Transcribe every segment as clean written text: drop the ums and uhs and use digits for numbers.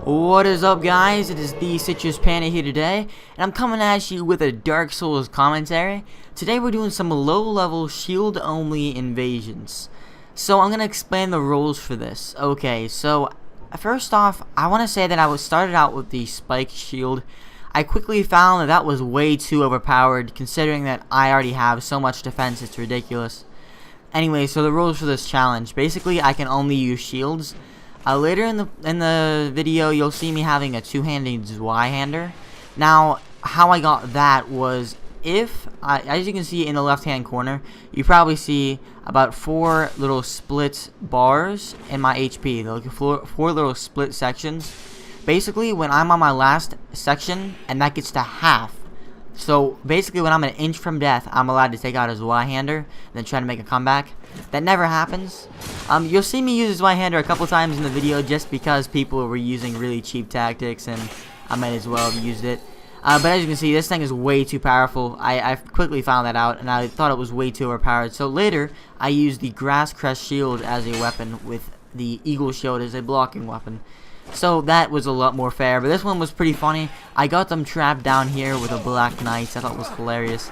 What is up, guys? It is TheCitrusPanda here today, and I'm coming at you with a Dark Souls commentary. Today we're doing some low-level shield-only invasions. So I'm going to explain the rules for this. Okay, so first off, I want to say that I started out with the spiked shield. I quickly found that that was way too overpowered, considering that I already have so much defense, it's ridiculous. Anyway, so the rules for this challenge. Basically, I can only use shields. Later in the video, you'll see me having a two-handed Zweihander. Now, how I got that was as you can see in the left-hand corner, you probably see about 4 little split bars in my HP. They're like four little split sections. Basically, when I'm on my last section, and that gets to half. So basically, when I'm an inch from death, I'm allowed to take out a Zweihander and then try to make a comeback. That never happens. You'll see me use a Zweihander a couple times in the video just because people were using really cheap tactics, and I might as well have used it. But as you can see, this thing is way too powerful. I quickly found that out, and I thought it was way too overpowered. So later, I used the Grass Crest Shield as a weapon with the Eagle Shield as a blocking weapon. So that was a lot more fair, but this one was pretty funny. I got them trapped down here with a Black Knight. I thought it was hilarious.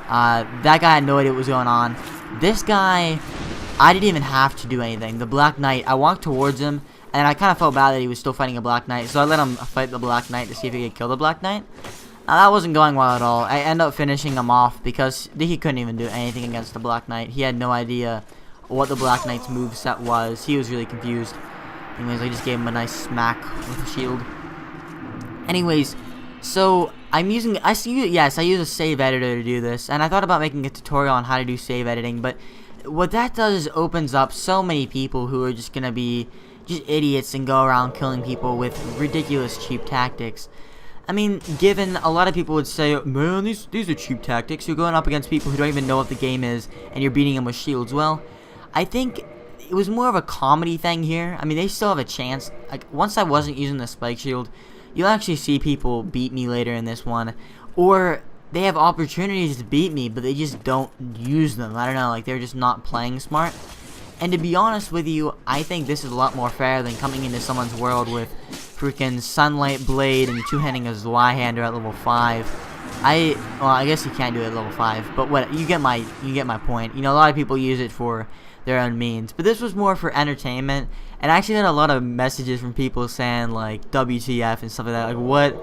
That guy had no idea what was going on. This guy, I didn't even have to do anything. The Black Knight, I walked towards him, and I kind of felt bad that he was still fighting a Black Knight, so I let him fight the Black Knight to see if he could kill the Black Knight. Now, that wasn't going well at all. I ended up finishing him off because he couldn't even do anything against the Black Knight. He had no idea what the Black Knight's moveset was. He was really confused. Anyways, I just gave him a nice smack with a shield. Anyways, so I use a save editor to do this, and I thought about making a tutorial on how to do save editing, but what that does is opens up so many people who are just gonna be just idiots and go around killing people with ridiculous cheap tactics. I mean, given a lot of people would say, man, these are cheap tactics. You're going up against people who don't even know what the game is, and you're beating them with shields. Well, I think it was more of a comedy thing here. I mean, they still have a chance. Like, once I wasn't using the spike shield, you'll actually see people beat me later in this one, or they have opportunities to beat me, but they just don't use them. I don't know, like, they're just not playing smart. And to be honest with you, I think this is a lot more fair than coming into someone's world with freaking Sunlight Blade and two-handing a Zweihander at level 5. Well, I guess you can't do it at level 5, but what you get my point. You know, a lot of people use it for their own means, but this was more for entertainment. And I actually had a lot of messages from people saying like WTF and stuff like that. Like,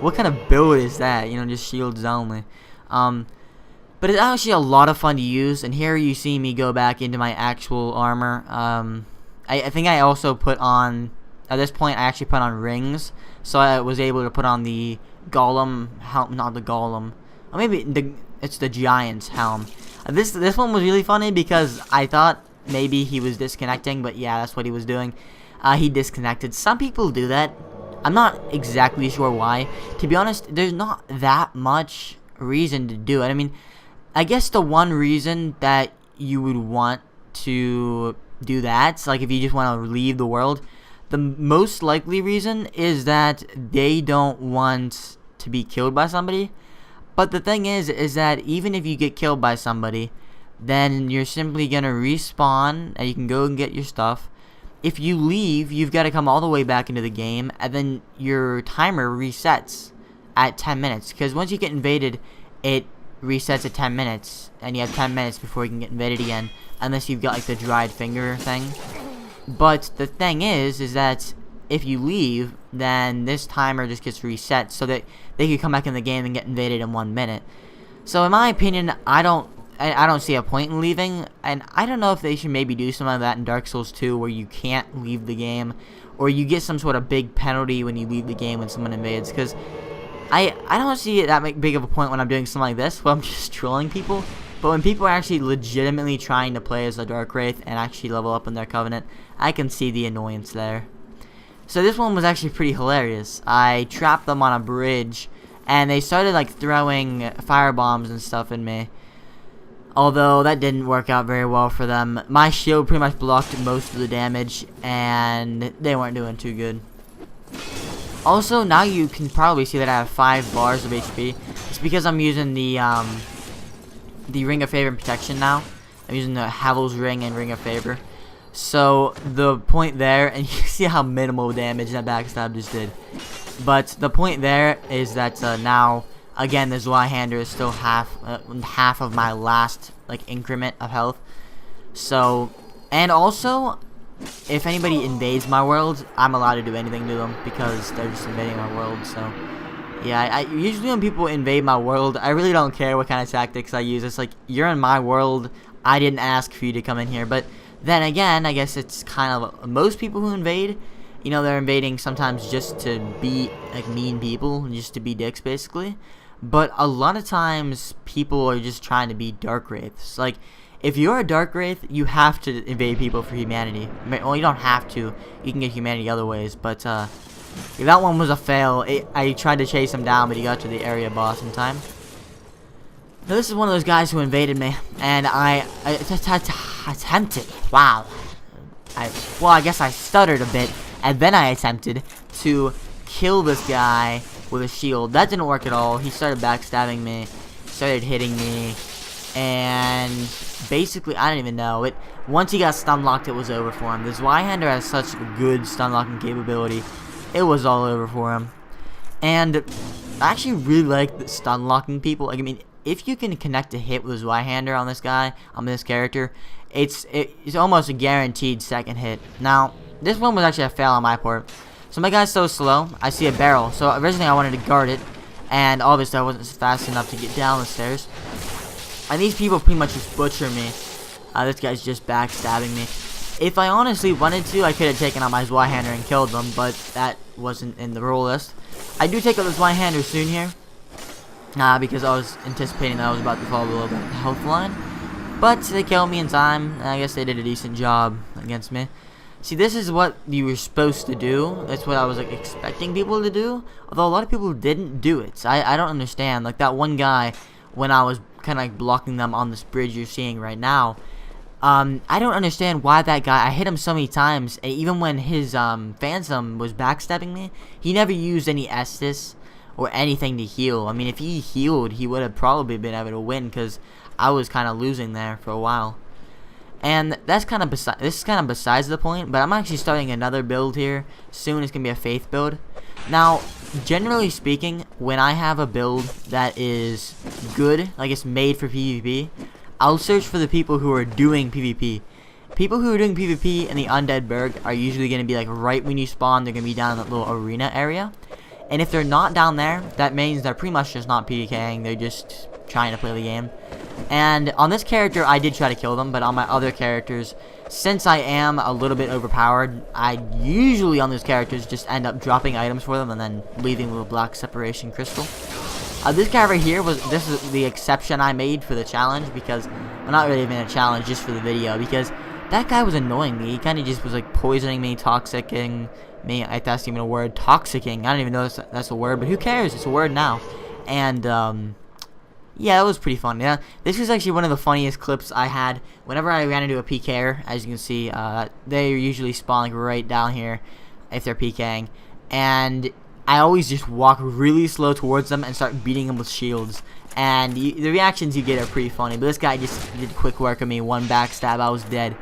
what kind of build is that? You know, just shields only. But it's actually a lot of fun to use. And here you see me go back into my actual armor. I think I also put on, at this point I actually put on rings, so I was able to put on the Golem helm, not the Golem. Or maybe it's the Giant's helm. This one was really funny because I thought maybe he was disconnecting, but yeah, that's what he was doing. He disconnected. Some people do that. I'm not exactly sure why. To be honest, there's not that much reason to do it. I mean, I guess the one reason that you would want to do that, like if you just want to leave the world, the most likely reason is that they don't want to be killed by somebody. But the thing is that even if you get killed by somebody, then you're simply gonna respawn and you can go and get your stuff. If you leave, you've got to come all the way back into the game, and then your timer resets at 10 minutes. Because once you get invaded, it resets at 10 minutes, and you have 10 minutes before you can get invaded again, unless you've got like the dried finger thing. But the thing is that if you leave, then this timer just gets reset so that they can come back in the game and get invaded in 1 minute. So in my opinion, I don't see a point in leaving, and I don't know if they should maybe do something like that in Dark Souls 2 where you can't leave the game, or you get some sort of big penalty when you leave the game when someone invades, because I don't see it that big of a point when I'm doing something like this, where I'm just trolling people. But when people are actually legitimately trying to play as a Dark Wraith and actually level up in their Covenant, I can see the annoyance there. So this one was actually pretty hilarious. I trapped them on a bridge, and they started like throwing fire bombs and stuff in me. Although that didn't work out very well for them. My shield pretty much blocked most of the damage, and they weren't doing too good. Also, now you can probably see that I have 5 bars of HP. It's because I'm using the Ring of Favor and Protection now. I'm using the Havel's Ring and Ring of Favor. So the point there, and you see how minimal damage that backstab just did. But the point there is that now, again, this Y-hander is still half of my last like increment of health. So, and also, if anybody invades my world, I'm allowed to do anything to them because they're just invading my world. So, yeah, I usually when people invade my world, I really don't care what kind of tactics I use. It's like, you're in my world, I didn't ask for you to come in here. But then again, I guess it's kind of most people who invade, you know, they're invading sometimes just to be like mean people, just to be dicks basically. But a lot of times people are just trying to be dark wraiths. Like, if you're a dark wraith, you have to invade people for humanity. Well, you don't have to. You can get humanity other ways. But that one was a fail. I tried to chase him down, but he got to the area boss in time. Now, this is one of those guys who invaded me, and I attempted. Wow. Well, I guess I stuttered a bit, and then I attempted to kill this guy with a shield. That didn't work at all. He started backstabbing me, started hitting me, and basically, I don't even know. Once he got stun locked, it was over for him. This Y-hander has such good stun locking capability. It was all over for him. And I actually really like the stun locking people. Like, I mean, if you can connect a hit with his Y-hander on this guy, on this character, it's almost a guaranteed second hit. Now, this one was actually a fail on my part. So my guy's so slow. I see a barrel. So originally I wanted to guard it, and obviously I wasn't fast enough to get down the stairs. And these people pretty much just butcher me. This guy's just backstabbing me. If I honestly wanted to, I could have taken out my Y-hander and killed them, but that wasn't in the rule list. I do take out this Y-hander soon here, because I was anticipating that I was about to fall below the health line. But they killed me in time, and I guess they did a decent job against me. See, this is what you were supposed to do. That's what I was like expecting people to do. Although a lot of people didn't do it. So I don't understand. Like that one guy, when I was kind of like blocking them on this bridge you're seeing right now, I don't understand why that guy, I hit him so many times, and even when his Phantom was backstabbing me, he never used any Estus or anything to heal. I mean, if he healed, he would have probably been able to win, because I was kind of losing there for a while. And that's kind of besides the point, but I'm actually starting another build here soon. It's gonna be a faith build. Now, generally speaking, when I have a build that is good, like it's made for PvP, I'll search for the people who are doing PvP. People who are doing PvP in the Undead Burg are usually gonna be like right when you spawn. They're gonna be down in that little arena area, and if they're not down there, that means they're pretty much just not PvKing. They're just trying to play the game. And on this character, I did try to kill them, but on my other characters, since I am a little bit overpowered, I usually on those characters just end up dropping items for them and then leaving with a black separation crystal. This guy right here this is the exception I made for the challenge, because, well, not really even a challenge, just for the video, because that guy was annoying me. He kind of just was like poisoning me, toxicing me. That's even a word, toxicing. I don't even know if that's a word, but who cares? It's a word now. And yeah, it was pretty fun. Yeah, this was actually one of the funniest clips I had. Whenever I ran into a PKer, as you can see, they usually spawn like right down here if they're PKing, and I always just walk really slow towards them and start beating them with shields. And the reactions you get are pretty funny. But this guy just did quick work on me, one backstab, I was dead.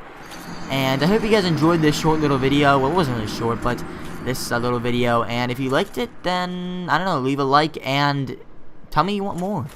And I hope you guys enjoyed this short little video. Well, it wasn't really short, but this little video. And if you liked it, then I don't know, leave a like and tell me you want more.